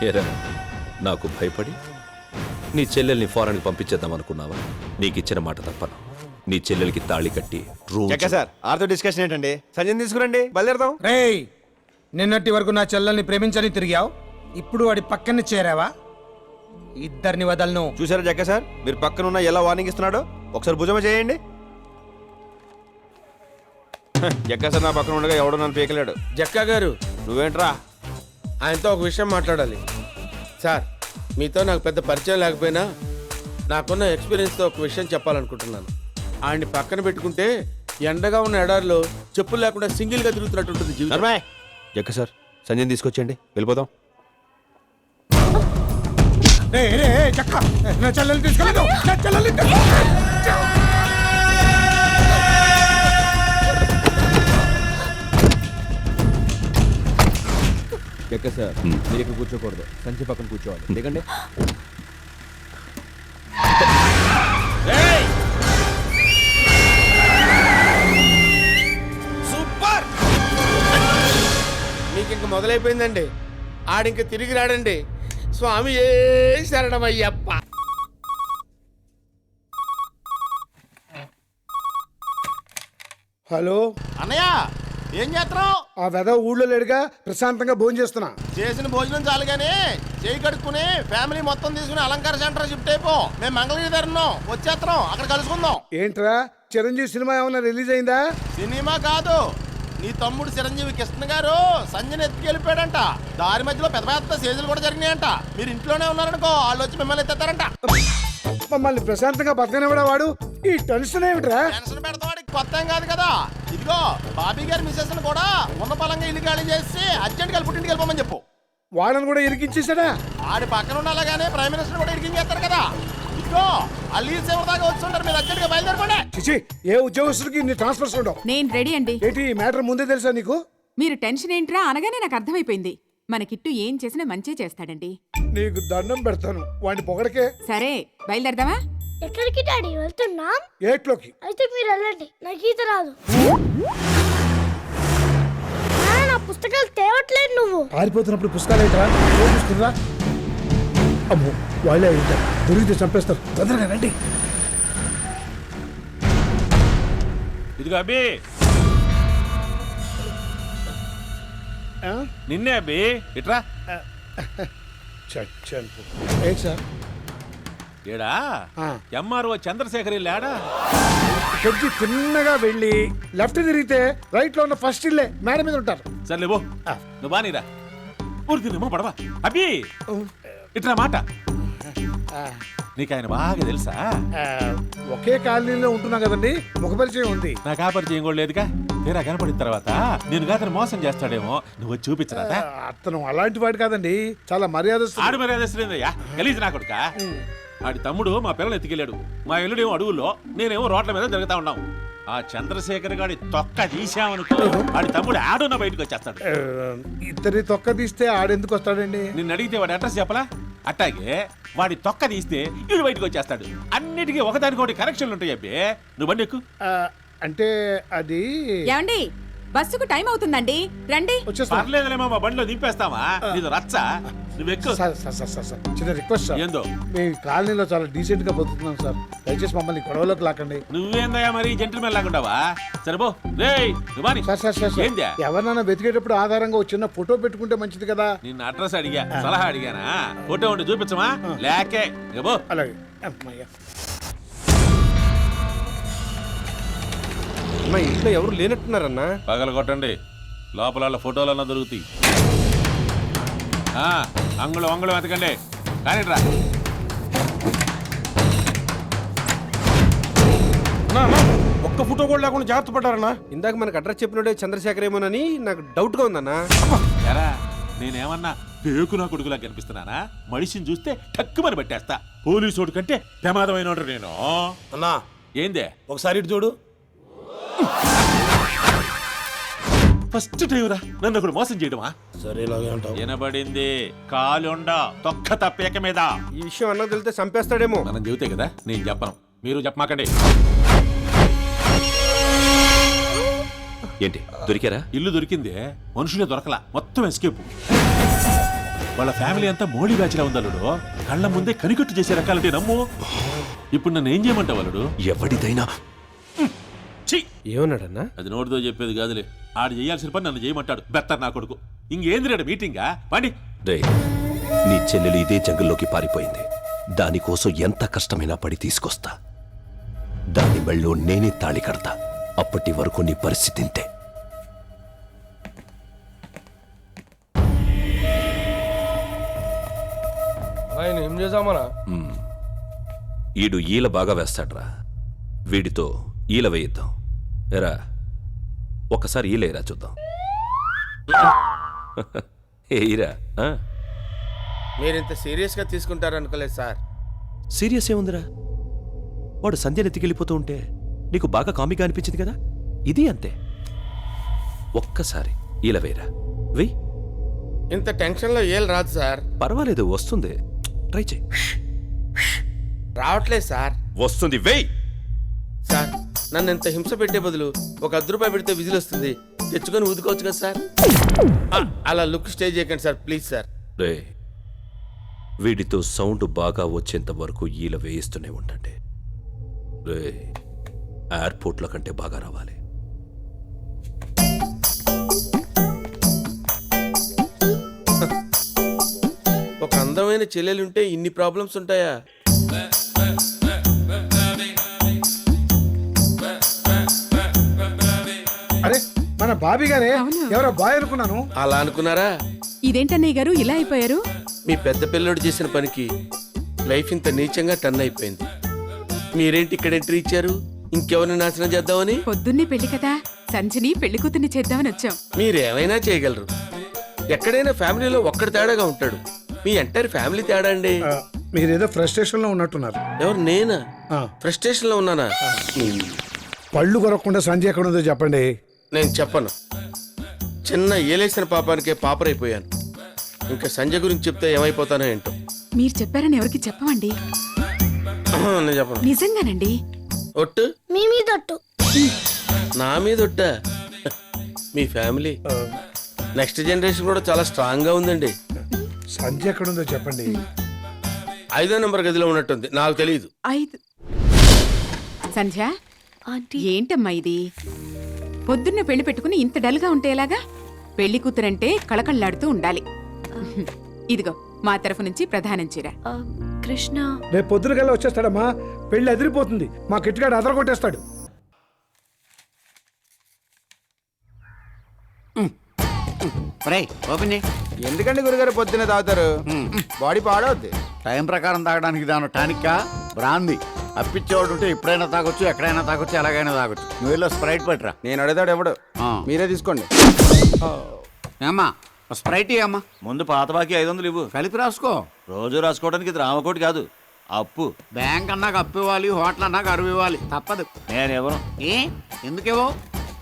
ఏరా, నాకు భయపడి నీ చెల్లెల్ని ఫారెన్కి పంపించేద్దాం అనుకున్నావా? నీకు ఇచ్చిన మాట తప్పను. నీ చెల్లెలకి తాళి కట్టి సార్ ఆర్తో డిస్కషన్ ఏంటండి? సంజయ్ తీసుకురండి, బయలుదేరదాం. రేయ్, నిన్నటి వరకు నా చెల్లెల్ని ప్రేమించని తిరిగావు, ఇప్పుడు వాడి పక్కన చేరావా? ఇద్దరిని వదలను. చూసారా జక్క సార్, మీరు పక్కన ఉన్న ఎలా వార్నింగ్ ఇస్తున్నాడో? ఒకసారి భుజమ చేయండి. జక్క సార్ నా పక్కన ఉండగా ఎవడో నన్ను పీకలేడు. జక్కా గారు, నువ్వేంట్రా? ఆయనతో ఒక విషయం మాట్లాడాలి. సార్, మీతో నాకు పెద్ద పరిచయం లేకపోయినా నాకున్న ఎక్స్పీరియన్స్తో ఒక విషయం చెప్పాలనుకుంటున్నాను. ఆయన్ని పక్కన పెట్టుకుంటే ఎండగా ఉన్న ఎడారిలో చెప్పులు లేకుండా సింగిల్గా తిరుగుతున్నట్టు ఉంటుంది జీవితం. జక్క సార్, సంజయ్ తీసుకొచ్చేయండి, వెళ్ళిపోదాం. చక్క, నా చెల్లెల్ని తీసుకెళ్ళదు. నా చెల్లెల్ని జక్క సార్, మీరు ఇక్కడ కూర్చోకూడదు, సంజయ్ పక్కన కూర్చోవాలి. ఎందుకంటే సూపర్! మీకు ఇంక మొదలైపోయిందండి. ఆడింక తిరిగి రాడండి. స్వామి ఏ శరణమయ్యప్ప. హలో అన్నయ్య, ఏం చేస్తున్నావు? ఆ వెద ఊళ్ళో లేడుగా, ప్రశాంతంగా భోజనం చేస్తున్నా. చేసిన భోజనం చాలు గానీ చేయి కడుక్కుని ఫ్యామిలీ మొత్తం తీసుకుని అలంకార సెంటర్ షిఫ్ట్ అయిపో. మేము మంగళగిరి దగ్గర ఉన్నాం, వచ్చేస్తున్నాం, అక్కడ కలుసుకుందాం. ఏంట్రా, చిరంజీవి సినిమా ఏమైనా రిలీజ్ అయిందా? సినిమా కాదు, నీ తమ్ముడు చిరంజీవి కృష్ణ గారు సంజయ్ ఎత్తుకెళ్ళిపోయాడంట. దారి మధ్యలో పెద్ద పెద్ద సేజులు కూడా జరిగినాయంట. మీరు ఇంట్లోనే ఉన్నారనుకో, వాళ్ళు వచ్చి మిమ్మల్ని ఎత్తారంట. మమ్మల్ని ప్రశాంతంగా బతకనివ్వడా వాడు? ఈ టెన్షన్ ఏమిట్రా? టెన్షన్ పెడతావాడికి కొత్త ఏం కాదు కదా. ఇదిగో బాబీ గారి మిస్సెస్ కూడా ఉన్న పలంగా ఇల్లు ఖాళీ చేసి అర్జెంట్ గా పుట్టింటికి వెళ్ళిపోమని చెప్పు. వాళ్ళని కూడా ఇరికించేసాడా? ఆడి పక్కన ఉండాలగానే ప్రైమ్ మినిస్టర్ కూడా ఇరికించేస్తారు కదా. ఇదిగో ఆ లీజ్ సేవ దాకా వచ్చుంటారు, మీరు అర్జెంట్ గా బయలుదేరకండి. చిచి, ఏ ఉద్యోగస్తుడికి ఇన్ని ట్రాన్స్ఫర్స్ ఉండవు. నేను రెడీ అండి. ఏంటి ఈ మ్యాటర్ ముందే తెలుసా నీకు? మీరు టెన్షన్ ఏంట్రా అనగానే నాకు అర్థమైపోయింది. మన కిట్టు ఏం చేసినా మంచే చేస్తాడండి. నీకు దండం పెడతాను, వాడిని పొగడకే. సరే, బయలుదేరదామా? ఎక్కడికి డాడీ వెళ్తున్నాం? ఏట్లోకి. అయితే మీరు వెళ్ళండి, నాకు ఈత రాదు. నా పుస్తకాలు తేవట్లేదు నువ్వు. పారిపోతున్నప్పుడు పుస్తకాలు ఏంట్రా? చూస్తున్నా. అమ్మో, వాళ్ళే ఉంటారు, దొరికితే చంపేస్తారు. తొందరగా రండి. ఇదిగో అబ్బి, నిన్నే అబ్బి, ఇట్రా. చచ్చాను. ఏంటి సార్? ఏడా ఎంఆర్ఓ చంద్రశేఖర్ లేడా? కొద్ది తిన్నగా వెళ్ళి లెఫ్ట్ తిరిగితే రైట్ లో ఉన్న ఫస్ట్ ఇల్లే, మేడ మీద ఉంటారు. సర్లే బో, నువ్వు బానీరా. ఊరికినేమో పడవా అబ్బి, ఇట్లా మాట. నీకు ఆయన బాగా తెలుసా? ఒకే కాలనీలో ఉంటున్నాం కదండి, ముఖ పరిచయం ఉంది. నాకు ఆ పరిచయం కూడా లేదుగా. తీరా కనపడిన తర్వాత నేను అతను మోసం చేస్తాడేమో, నువ్వు చూపించరా? అతను అలాంటి వాడు కాదండి, చాలా మర్యాద. ఆడు మర్యాదయ్యా, గలీజ్ నా కొడుక. ఆడి తమ్ముడు మా పిల్లలు ఎత్తుకెళ్ళాడు. మా ఎల్లుడేమో అడవుల్లో, నేనేమో రోడ్ల మీద తిరుగుతా ఉన్నాం. ఆ చంద్రశేఖర్ గాడి తొక్క తీసామనుకో, ఆడి తమ్ముడు ఆడున్న బయటకు వచ్చేస్తాడు. ఇద్దరి తొక్క తీస్తే ఆడెందుకు వస్తాడండి? నిన్ను అడిగితే వాడి అడ్రస్ చెప్పలా? అట్టాగే వాడి తొక్క తీస్తే వీడు బయటకు వచ్చేస్తాడు. అన్నిటికీ ఒకదానికొకటి కనెక్షన్లు ఉంటాయి అబ్బే. నువ్వు బండి ఎక్కు. అంటే అది ఏమండి, బస్సుకు టైం అవుతుందండి, రండి. పర్లేదులేమో, మా బండిలో దింపేస్తావా? నీది రచ్చ, నువ్వు ఎక్కు. చిన్న రిక్వెస్ట్ సార్, ఏందో? మీ కాలనీలో చాలా డీసెంట్ గా బతుకుతున్నాం సార్, దయచేసి మమ్మల్ని గొడవలోకి లాకండి. నువ్వేందయ్యా మరి జెంటిల్మెన్ లాగుంటావా? సరేబో రేయ్ నువ్వు సార్, ఎవరినైనా వెతికేటప్పుడు ఆధారంగా ఒక చిన్న ఫోటో పెట్టుకుంటే మంచిది కదా. నిన్న అడ్రస్ అడిగా, సలహా అడిగానా? ఫోటో ఉండి చూపించమా? లేకే ఇగో. అలాగే. అమ్మయ్య. మా ఇంట్లో ఎవరు లేనట్టున్నారన్నా. పగల కొట్టండి, లోపల ఫోటోలన్నా దొరుకుతాయి. అంగుళం వెతకండి, కానీ రా. ఒక్క ఫోటో కూడా లేకుండా జాగ్రత్త పడ్డారన్నా. ఇందాక మనకు అడ్రస్ చెప్పినట్టే చంద్రశేఖర్ ఏమోనని నాకు డౌట్ గా ఉందన్నా. ఎరా, నేనేమన్నా పేకు నా కొడుకులా కనిపిస్తున్నానా? మనిషిని చూస్తే టక్కుమని పట్టేస్తా. పోలీసోడు కంటే ప్రమాదమైన నేను. అన్నా ఏందే? ఒకసారి ఇటు చూడు. ఫస్ట్ టైం రా నన్ను ఒకడు మోసం చేయడమా? సరే ఇలాగే అంటావు. వినబడింది, కాలుండ తొక్క తప్పేక మీద. ఈ విషయం అన్న తెలితే చంపేస్తాడేమో. మనం చెబితే కదా, నేను చెప్పను, మీరు చెప్పమాకండి. ఏంటి దొరికారా? ఇల్లు దొరికింది, మనుషులే దొరకలా, మొత్తం ఎస్కేప్. వాళ్ళ ఫ్యామిలీ అంతా మోడీ బ్యాచ్లా ఉంది అల్లుడు. కళ్ళ ముందే కనికట్టు చేసే రకాలంటే నమ్ము. ఇప్పుడు నన్ను ఏం చేయమంటావు అల్లుడు? ఎవడిదైనా ఛీ! ఏమన్నాడన్నా? అది నోటితో చెప్పేది కాదులే. ఆడు చేయాల్సిన పని నన్ను చేయమంటాడు. బెత్తర్ నా కొడుకు. ఇంకేంది మీటింగా పండి. రే, నీ చెల్లెలు ఇదే జంగల్లోకి పారిపోయింది. దానికోసం ఎంత కష్టమైనా పడి తీసుకొస్తా. దాని మెళ్ళో నేనే తాళి కడతా. అప్పటి వరకు నీ పరిస్థితి ఇంతే. ఆయన ఏం చేద్దామనా? ఈడు ఈల బాగా వేస్తాడ్రా. వీడితో ఈల వేయిద్దాం. ఎరా, ఒక్కసారి ఈలేరా చూద్దాం. ఏరా, మీరు ఇంత సీరియస్గా తీసుకుంటారనుకోలేదు సార్. సీరియస్ ఏముందిరా? వాడు సంధ్యను ఎత్తికెళ్ళిపోతూ ఉంటే నీకు బాగా కామిగా అనిపించింది కదా, ఇది అంతే. ఒక్కసారి ఈల వేయరా, వెయ్యి. ఇంత టెన్షన్లో ఏం రాదు సార్. పర్వాలేదు, వస్తుంది. ట్రై చేయి. రావట్లేదు సార్. వస్తుంది, వెయ్యి. సార్, నన్ను ఇంత హింస పెట్టే బదులు ఒక 10 రూపాయలు పెడితే విజిల్ వస్తుంది, తెచ్చుకొని ఊదుకోవచ్చు కదా సార్. అలా లుక్ స్టే చేయకండి సార్, ప్లీజ్ సార్. రే, వీడితో సౌండ్ బాగా వచ్చేంత వరకు ఈల వేయిస్తూనే ఉండండి. రే, ఎయిర్పోర్ట్ల కంటే బాగా రావాలి. ఒక అందమైన చెల్లెలుంటే ఇన్ని ప్రాబ్లమ్స్ ఉంటాయా? అరే, మన బాబీ గారే. ఎవరో బాయ్ అనుకున్నాను. అలా అనుకున్నారా? ఇదేంటన్నయ్య గారు ఇలా అయిపోయారు? మీ పెద్ద పిల్లోడు చేసిన పనికి లైఫ్ ఇంత నీచంగా టర్న్ అయిపోయింది. మీరేంటి ఇక్కడ ఎంట్రీ ఇచ్చారు? ఇంకెవరిని నాశనం చేద్దామని? పొద్దున్నే పెళ్లి కదా, సంచిని పెళ్లి కూతుర్ని చేద్దామని వచ్చాం. మీరేమైనా చేయగలరు. ఎక్కడైనా ఫ్యామిలీలో ఒక్కడి తేడాగా ఉంటాడు. మీ ఎంటైర్ ఫ్యామిలీ తేడా అండి. మీరేదో ఫ్రస్ట్రేషన్ లో ఉన్నట్టున్నారు. ఎవరు, నేనా? ఆ. ఫ్రస్ట్రేషన్ లో ఉన్నానా? పళ్ళు కొరకుండా సంజయ్ ఎక్కడ ఉందో చెప్పండి. నేను చెప్పను. చిన్న ఏలేసిన పాపానికే పాపరైపోయాను. ఇంకా సంజయ్ గురించి చెప్తే ఏమైపోతానో ఏంటో. మీరు చెప్పారని ఎవరికి చెప్పమండి. నేను చెప్పను. నిజంగానండి. ఒట్టు? మీ మీదొట్టు. నా మీద ఒట్టా? మీ ఫ్యామిలీ నెక్స్ట్ జనరేషన్ కూడా చాలా స్ట్రాంగ్ గా ఉందండి. సంజయ్ ఎక్కడ ఉందో చెప్పండి. 5వ నెంబర్ గదిలో ఉన్నట్టుంది, నాకు తెలియదు. 5. సంధ్య, ఏంటమ్మా ఇది? పొద్దున్న పెళ్లి పెట్టుకుని ఇంత డల్గా ఉంటే ఎలాగా? పెళ్లి కూతురంటే కళకళ్ళాడుతూ ఉండాలి. ఇదిగో మా తరఫు నుంచి ప్రధానం చీర. కృష్ణ రేపు పొద్దున కల్లా వచ్చేస్తాడమ్మా. పెళ్లి అదిరిపోతుంది. మా కిట్టుగాడు అదర కొట్టేస్తాడు. ఎందుకండి గురుగారు పొద్దున్నే తాగుతారు? బాడీ పాడవద్ది. టైం ప్రకారం తాగడానికి దాని టానిక్కా బ్రాంది. అప్పిచ్చేవాడు ఉంటే ఎప్పుడైనా తాగొచ్చు, ఎక్కడైనా తాగొచ్చు, ఎలాగైనా తాగొచ్చు. నువ్వు వెళ్ళి స్ప్రైట్ పట్టరా. నేను అడుగుతాడు ఎవడు, మీరే తీసుకోండి. ఏమ్మా స్ప్రైట్ అమ్మా. ముందు పాత బాకీ 500 ఇవ్వు. కలిపి రాసుకో. రోజు రాసుకోవడానికి ఇది రామకోటి కాదు, అప్పు. బ్యాంక్ అన్నాక అప్పు ఇవ్వాలి, హోటల్ అన్నాక అరువు ఇవ్వాలి, తప్పదు. నేనెవరు? ఏ ఎందుకేవో?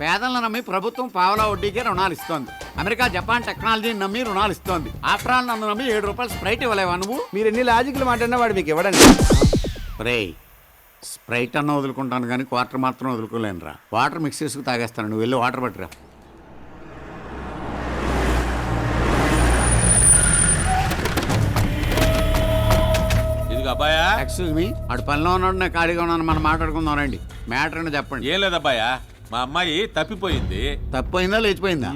పేదలను నమ్మి ప్రభుత్వం పావలా వడ్డీకే రుణాలు ఇస్తోంది. అమెరికా, జపాన్ టెక్నాలజీని నమ్మి రుణాలు ఇస్తోంది. ఆఫ్టర్ ఆల్ నన్ను నమ్మి 7 రూపాయలు స్ప్రైట్ ఇవ్వలేవా నువ్వు? మీరు ఎన్ని లాజిక్లు మాట్లాడినా వాడు మీకు ఇవ్వడండి. రే, స్ప్రైట్ అన్న వదులుకుంటాను కానీ క్వార్టర్ మాత్రం వదులుకోలేను రా. వాటర్ మిక్స్ చేసుకు తాగేస్తాను. నువ్వు వెళ్ళి వాటర్ పట్టురా. ఇదిగో అబ్బాయా. ఎక్స్క్యూజ్ మీ, ఆడు పనిలో ఉన్నాడు, నేను ఖాళీగా ఉన్నాను. మనం మాట్లాడుకుందాం రండి. మ్యాటర్ అని చెప్పండి. ఏం లేదబ్బాయా, మా అమ్మాయి తప్పిపోయింది. తప్పిపోయిందా లేచిపోయిందా?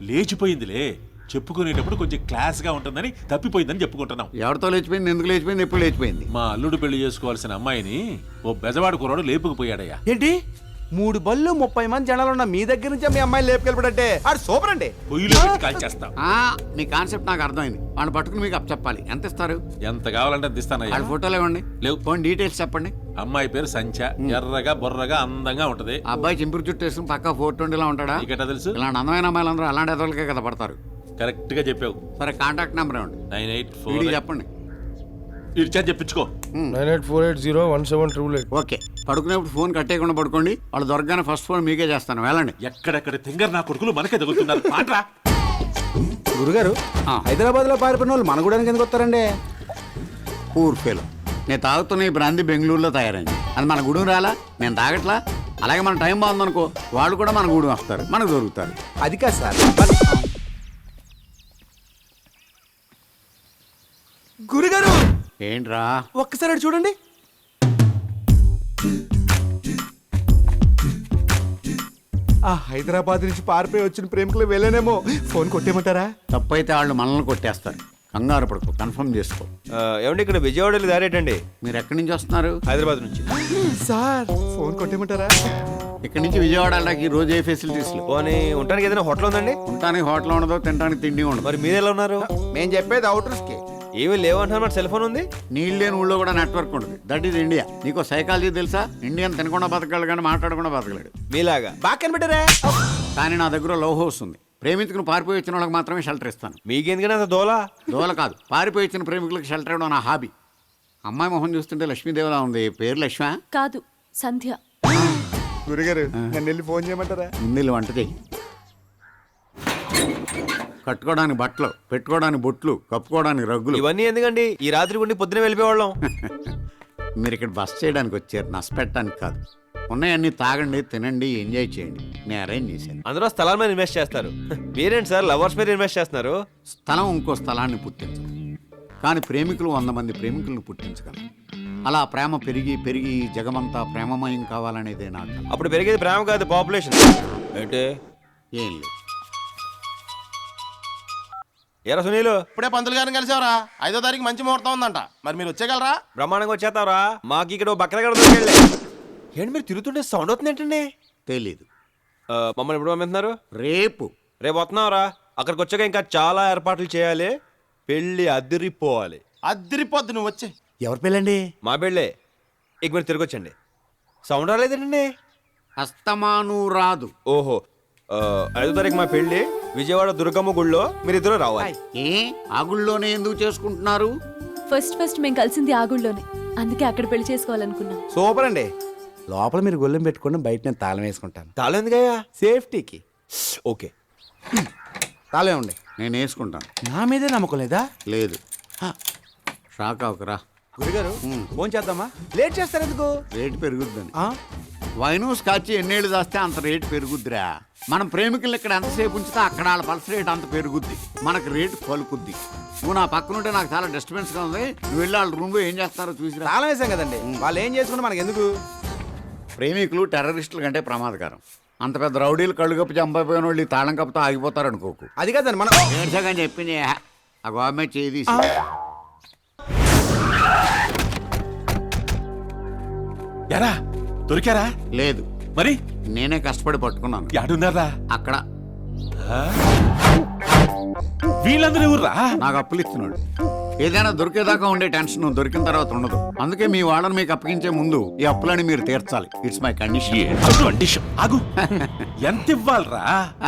లేచిపోయిందిలే. చెప్పుకునేటప్పుడు కొంచెం క్లాస్ గా ఉంటుందని తప్పిపోయిందని చెప్పుకుంటున్నాం. ఎవరితో లేచిపోయింది, ఎందుకు లేచిపోయింది, ఎప్పుడు లేచిపోయింది? మా అల్లుడు పెళ్లి చేసుకోవాల్సిన అమ్మాయిని ఓ బెజవాడు కుర్రాడు లేపుకుపోయాడయ్యా. ఏంటి 3 బళ్ళు 30 మంది జనాలు ఉన్న మీ దగ్గర నుంచి మీ అమ్మాయిని లేపుకెళ్ళిపడంటే ఆడు సూపర్ అండి. పొయ్యిలో పెట్టి కాల్చేస్తాం. మీ కాన్సెప్ట్ నాకు అర్థమైంది. వాళ్ళు పట్టుకుని మీకు చెప్పాలి. ఎంత ఇస్తారు? ఎంత కావాలంటే అంత ఇస్తానయ్యా. వాళ్ళ ఫోటోలు ఇవ్వండి. లేవు. పోనీ డీటెయిల్స్ చెప్పండి. అమ్మాయి పేరు సంచ, ఎర్రగా బొర్రగా అందంగా ఉంటది. ఆ అబ్బాయి చింపురు చుట్టూ వేసుకుని పక్క 420 ఉంటాడా? నీకెట్టా తెలుసు? ఇలాంటి అందమైన అమ్మాయిలందరూ అలాంటి ఎదలకే కదా పడతారు. కరెక్ట్ గా చెప్పావు. సరే, కాంటాక్ట్ నెంబర్ ఇవ్వండి. 984 చెప్పండి. ఇచ్చా చెప్పించుకో. 9848017888. ఓకే, పడుకునేప్పుడు ఫోన్ కట్టేయకుండా పడుకోండి. వాళ్ళు దొరకగానే ఫస్ట్ ఫోన్ మీకే చేస్తాను. వెళ్ళండి. ఎక్కడెక్కడ తింగర్ నా కొడుకులు మనకే తగులుతున్నారు. పాట్రా. గురుగారు, హైదరాబాద్ లో పారిపోయిన వాళ్ళు మన కూడా ఎందుకు వస్తారండి? ఊర్ఫేలో నేను తాగుతున్న ఈ బ్రాంతి బెంగళూరులో తయారైంది. అది మన గూడెం రాలా, నేను తాగట్లా. అలాగే మన టైం బాగుందనుకో, వాళ్ళు కూడా మన గూడెం వస్తారు, మనకు దొరుకుతారు. అది కాదు సార్. గురుగారు ఏంట్రా? ఒక్కసారి అటు చూడండి. ఆ హైదరాబాద్ నుంచి పారిపోయి వచ్చిన ప్రేమికులు వెళ్ళానేమో. ఫోన్ కొట్టేయమంటారా? తప్పైతే వాళ్ళు మనల్ని కొట్టేస్తారు. కంగారు పడుకో, కన్ఫర్మ్ చేసుకో. ఏమండి ఇక్కడ విజయవాడలో దారేటండి. మీరు ఎక్కడి నుంచి వస్తున్నారు? హైదరాబాద్ నుంచి. సార్ ఫోన్ కొట్టేయమంటారా? ఇక్కడి నుంచి విజయవాడ వెళ్ళడానికి ఈ రోజు ఏ ఫెసిలిటీస్ లేవు. పోనీ ఉండడానికి ఏదైనా హోటల్ ఉందండి? ఉండటానికి హోటల్ ఉండదు, తినడానికి తిండి ఉండదు. మరి మీరు ఎలా ఉన్నారు? మేము చెప్పేది అవుటర్స్ కి. ఏమీ లేవంటున్నారు. మరి సెల్ ఫోన్ ఉంది. నీళ్ళు లేని ఊళ్ళో కూడా నెట్వర్క్ ఉంటుంది. That is India. నీకు సైకాలజీ తెలుసా? ఇండియన్ తినకుండా బతకగలడు కానీ మాట్లాడకుండా బతకలేడు. మీలాగా బాగా కనిపెట్టారా? కానీ నా దగ్గర లవ్ హౌస్ ఉంది. ప్రేమికులు పారిపోయి వచ్చిన వాళ్ళకి మాత్రమే షెల్టర్ ఇస్తాను. మీకెందుకని అంత దోలా? దోల కాదు, పారిపోయి వచ్చిన ప్రేమికులకు షెల్టర్ ఇవ్వడం నా హాబీ. అమ్మాయి మొహం చూస్తుంటే లక్ష్మీదేవిలా ఉంది. పేరు లక్ష్మ కాదు, సంధ్య. గురుగారు నన్ను వెళ్ళి ఫోన్ చేయమంటారా? ముందు వంట చెయ్యి. కట్టుకోవడానికి బట్టలు, పెట్టుకోవడానికి బొట్లు, కప్పుకోవడానికి రగ్గులు. ఇవన్నీ ఎందుకండి? ఈ రాత్రి ఉండి పొద్దున వెళ్ళిపోవాళ్ళం. మీరు ఇక్కడ బస్ చేయడానికి వచ్చారు, నష్టపెట్టడానికి కాదు. ఉన్నాయన్నీ తాగండి, తినండి, ఎంజాయ్ చేయండి. నేను అరేంజ్ చేశాను. అందరూ స్థలాల మీద ఇన్వెస్ట్ చేస్తారు. మీరేంటి సార్ లవర్స్ మీద ఇన్వెస్ట్ చేస్తున్నారు? స్థలం ఇంకో స్థలాన్ని పుట్టించదు, కానీ ప్రేమికులు 100 మంది ప్రేమికులను పుట్టించగలరు. అలా ప్రేమ పెరిగి పెరిగి జగమంతా ప్రేమమయం కావాలనేదే నాకు. అప్పుడు పెరిగేది ప్రేమ కాదు, పాపులేషన్. ఏంటి? ఏం లేదు. ఎరా సునీలు, ఇప్పుడే పంతులు గారిని కలిసావరా? 5వ తారీఖు మంచి ముహూర్తం ఉందంట. మరి మీరు వచ్చేయగలరా? బ్రహ్మాండంగా వచ్చేస్తావరా? మాకు ఇక్కడ బక్కల గడ దొరికెళ్ళే. ఏంటి మీరు తిరుగుతుంటే సౌండ్ అవుతుంది ఏంటండి? తెలీదు. మమ్మల్ని ఎప్పుడు పంపిస్తున్నారు? రేపు. రేపు వస్తున్నావురా? అక్కడికి వచ్చాక ఇంకా చాలా ఏర్పాట్లు చేయాలి. పెళ్ళి అదిరిపోవాలి. అద్దరిపోద్ది, నువ్వు వచ్చే. ఎవరి పెళ్ళండి? మా పెళ్ళే. ఇక మీరు తిరిగి వచ్చండి. సౌండ్ రాలేదండి. అస్తమాను రాదు. ఓహో, 5వ తారీఖు మా పెళ్ళి విజయవాడ దుర్గమ్మ గుళ్ళో. మీరిద్దరూ రావాలి. ఏ ఆ గుళ్ళోనే ఎందుకు చేసుకుంటున్నారు? ఫస్ట్ మేము కలిసింది ఆ గుళ్ళోనే, అందుకే అక్కడ పెళ్లి చేసుకోవాలనుకున్నాం. సూపర్ అండి. లోపల మీరు గొల్లెం పెట్టుకుని బయట నేను తాళం వేసుకుంటాను. తాళం ఎందుకయ్యా? సేఫ్టీకి. ఓకే, తాళం ఉండి. నేను వేసుకుంటాను. నా మీదే నమ్మకం లేదా? లేదు. షాక్ అవకరా. గురుగారు ఫోన్ చేద్దామా? లేట్ చేస్తారు ఎందుకు? రేటు పెరుగుద్దని. ఆ? వైను స్కాచ్ ఎన్నేళ్ళు దాస్తే అంత రేటు పెరుగుద్దిరా. మనం ప్రేమికులు ఇక్కడ ఎంతసేపు ఉంచితే అక్కడ వాళ్ళ పల్స్ రేట్ అంత పెరుగుద్ది, మనకు రేటు పలుకుద్ది. నువ్వు నా పక్కనుంటే నాకు చాలా డిస్టర్బెన్స్గా ఉంది. నువ్వు వెళ్ళి వాళ్ళ రూమ్లో ఏం చేస్తారో చూసి. తాళం వేసాం కదండి, వాళ్ళు ఏం చేసుకుంటే మనకు ఎందుకు? ప్రేమికులు టెర్రరిస్టుల కంటే ప్రమాదకరం. అంత పెద్ద రౌడీలు కళ్ళు కప్పి చంపైపోయిన వాళ్ళు ఈ తాళం కప్పుతో ఆగిపోతారు అనుకోకు. అది కాదండి మనం ఏడ్చగాని చెప్పింది ఆ గవర్నమెంట్ చేయి. ఎరా దొరికారా? లేదు. మరి నేనే కష్టపడి పట్టుకున్నాను. యాడున్నారా? అక్కడ. వీళ్ళందరూ ఎవర్రా? నాకు అప్పులు ఇస్తున్నాడు. ఏదైనా దొరికేదాకా ఉండే టెన్షన్ దొరికిన తర్వాత ఉండదు. అందుకే మీ వాళ్ళని మీకు అప్పగించే ముందు ఈ అప్పులని మీరు తీర్చాలి. It's my condition. ఆగు. ఎంత ఇవ్వాలరా?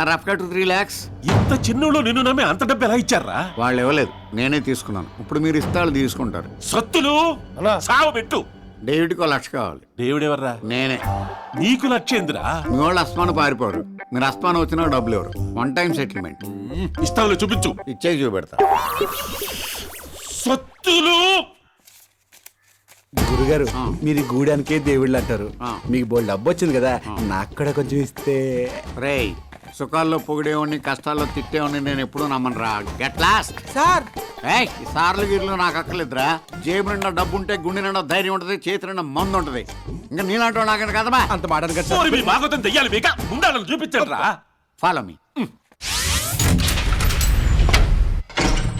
Rough cut 3 lakhs. ఇంత చిన్నలో నిన్ను నమ్మి అంత డబ్బు ఎలా ఇచ్చారా? వాళ్ళు ఇవ్వలేదు, నేనే తీసుకున్నాను. ఇప్పుడు మీరు ఇస్తాళ్ళు తీసుకుంటారు. సత్తులు సావ పెట్టు. డేవిడ్కి 1 లక్ష కావాలి. దేవుడు ఎవర్రా? నేనే. నీకు లక్షేంద్రా? మీ వాళ్ళు అస్మాను పారిపోరు. మీరు అస్మాను వచ్చినా డబ్బులు ఎవరు. 1 time సెటిల్మెంట్. ఇస్తాను, చూపించు. ఇచ్చే చూపెడతా. సత్తులు. గురుగారు మీరు గూడానికే దేవుళ్ళు అంటారు. ఆ. మీకు బోల్డ్ డబ్బు వచ్చింది కదా, నాకు కూడా కొంచెం ఇస్తే. రేయ్, సుఖాల్లో పొగిడేవాడిని కష్టాల్లో తిట్టేవాడిని నేను ఎప్పుడూ నమ్మను రా. Get lost. సార్ ఏయ్, ఈ సార్లు గిర్లు నాకు అక్కర్లేదురా. జేబు నిండా డబ్బు ఉంటే గుండె నిండా ధైర్యం ఉంటుంది, చేతి నిండా మందు ఉంటుంది. ఇంకా నీలాంటి నాకంటే కదమా. అంత మాట అనకండి ఓరి సార్. మీ భాగవతం దెయ్యాలి మీక. ముందాలను చూపించండి రా. Follow me.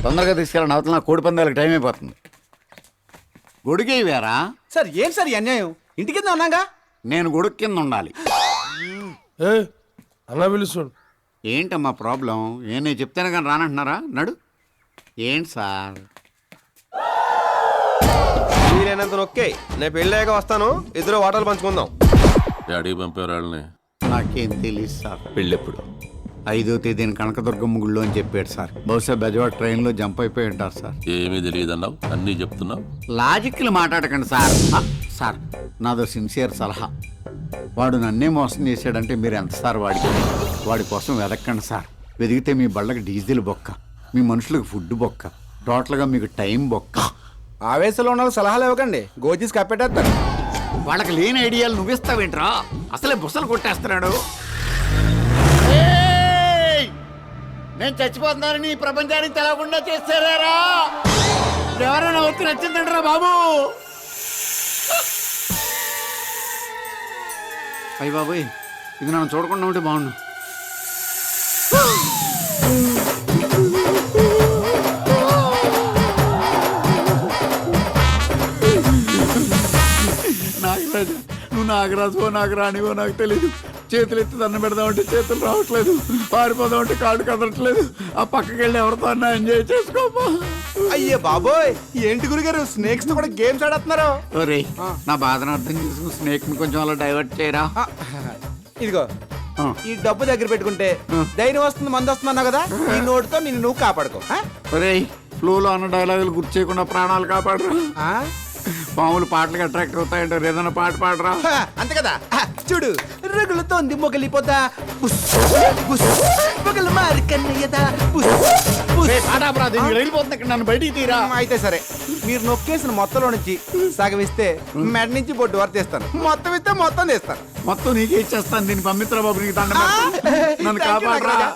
తొందరగా తీసుకెళ్ళండి, అవతల నా కోడి పందాలకు టైం అయిపోతుంది. గొడుగే వేరా? సార్ ఏం సార్ ఈ అన్యాయం? ఇంటి కింద ఉన్నాగా. నేను గొడుగు కింద ఉండాలి. అలా పిలుస్తాడు. ఏంటమ్మా ప్రాబ్లం? నేను చెప్తాను కానీ రానంటున్నారా? నడు. ఏంటి సార్? వీలైనంత నొక్కే. నేను పెళ్ళాక వస్తాను, ఇద్దరు వాటాలు పంచుకుందాం. డాడీ పంపారు వాళ్ళని. నాకేం తెలియదు సార్. పెళ్ళెప్పుడు? 5వ తేదీన కనకదుర్గమ్మ గుళ్ళో అని చెప్పాడు సార్. బహుశా బెజవాడ ట్రైన్లో జంప్ అయిపోయి ఉంటారు సార్. ఏమీ తెలియదన్నావు, అన్నీ చెప్తున్నావు. లాజిక్లు మాట్లాడకండి సార్. సార్, నాదో సిన్సియర్ సలహా. వాడు నన్నే మోసం చేశాడంటే మీరు ఎంత సార్ వాడి కోసం వెదక్కండి సార్. వెదిగితే మీ బళ్ళకి డీజిల్ బొక్క, మీ మనుషులకు ఫుడ్ బొక్క, టోటల్గా మీకు టైం బొక్క. ఆవేశంలో ఉన్న వాళ్ళకి సలహాలు ఇవ్వకండి, గోజీస్ కప్పెట్టేస్తారు. వాళ్ళకి లేని ఐడియాలు నువ్విస్తావేంట్రా? అసలే బుసలు కొట్టేస్తున్నాడు. నేను చచ్చిపోతున్నానని ఈ ప్రపంచానికి తెలవకుండా చేస్తారా? ఎవరైనా వచ్చి నచ్చిందంటరా బాబు. అయ్య బాబోయ్, ఇది నన్ను చూడకుండా ఉంటే బాగుండు. నాగరాజు, నువ్వు నాగరాజువో నాకు రానివో నాకు తెలీదు. చేతులు ఎత్తి దండం పెడదామంటే చేతులు రావట్లేదు, పారిపోదామంటే కాళ్ళు కదలట్లేదు. ఆ పక్కకి వెళ్ళి ఎవరితో అన్నా ఎంజాయ్ చేసుకోమా. అయ్యే బాబోయ్, ఏంటి గురుగారు స్నేక్స్ తో కూడా గేమ్స్ ఆడుతున్నారు? ఒరే, నా బాధను అర్థం చేసుకుని స్నేక్ ని కొంచెం అలా డైవర్ట్ చేయరా. ఇదిగో ఈ డబ్బు దగ్గర పెట్టుకుంటే ధైర్యం వస్తుంది, మంది వస్తున్నా కదా, ఈ నోటుతో నిన్ను నువ్వు కాపాడుకో. ఒరే, ఫ్లోలో అన్న డైలాగులు గుర్తు చేయకుండా ప్రాణాలు కాపాడరా. మామూలు పాటలకు అట్రాక్ట్ అవుతాయంటారు, ఏదైనా పాట పాడరా. అంతే కదా, చూడు రగులుతోంది మొగలిపోతా మొగలు మారి కన్నయ్యదా. వెళ్ళిపోతుంది ఇక్కడ, నన్ను బయటికి తీరా. అయితే సరే, మీరు నొక్కేసిన మొత్తంలో నుంచి సగం ఇస్తే మెడ నుంచి బొడ్డు వరకు తీస్తాను, మొత్తం ఇస్తే మొత్తం తీస్తాను. మొత్తం నీకే ఇచ్చేస్తాను. దీన్ని పంపిత్తరా బాబు, నీకు దండం పెడతాను. నన్ను కాపాడరా.